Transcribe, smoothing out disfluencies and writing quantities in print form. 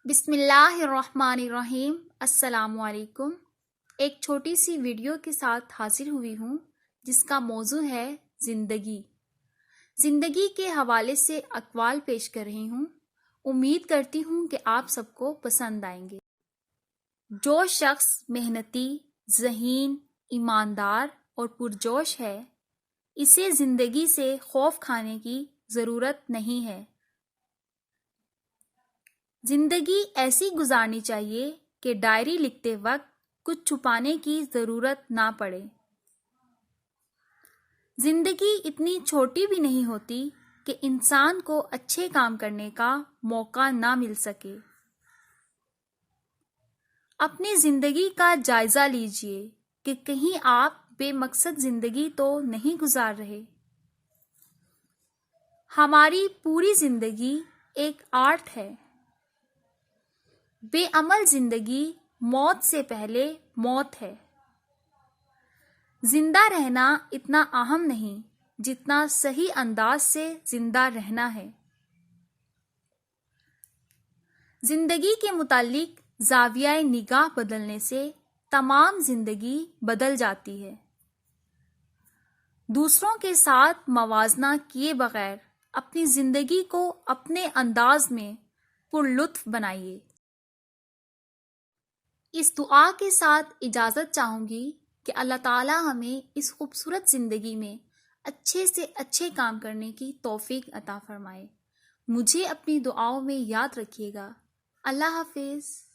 بسم اللہ الرحمن الرحیم۔ السلام علیکم۔ ایک چھوٹی سی ویڈیو کے ساتھ حاضر ہوئی ہوں جس کا موضوع ہے زندگی۔ زندگی کے حوالے سے اقوال پیش کر رہی ہوں۔ امید کرتی ہوں کہ آپ سب کو پسند آئیں گے۔ جو شخص محنتی، ذہین، ایماندار اور پرجوش ہے، اسے زندگی سے خوف کھانے کی ضرورت نہیں ہے۔ زندگی ایسی گزارنی چاہیے کہ ڈائری لکھتے وقت کچھ چھپانے کی ضرورت نہ پڑے۔ زندگی اتنی چھوٹی بھی نہیں ہوتی کہ انسان کو اچھے کام کرنے کا موقع نہ مل سکے۔ اپنی زندگی کا جائزہ لیجئے کہ کہیں آپ بے مقصد زندگی تو نہیں گزار رہے۔ ہماری پوری زندگی ایک آرٹ ہے۔ بے عمل زندگی موت سے پہلے موت ہے۔ زندہ رہنا اتنا اہم نہیں جتنا صحیح انداز سے زندہ رہنا ہے۔ زندگی کے متعلق زاویہ نگاہ بدلنے سے تمام زندگی بدل جاتی ہے۔ دوسروں کے ساتھ موازنہ کیے بغیر اپنی زندگی کو اپنے انداز میں پرلطف بنائیے۔ اس دعا کے ساتھ اجازت چاہوں گی کہ اللہ تعالی ہمیں اس خوبصورت زندگی میں اچھے سے اچھے کام کرنے کی توفیق عطا فرمائے۔ مجھے اپنی دعاؤں میں یاد رکھیے گا۔ اللہ حافظ۔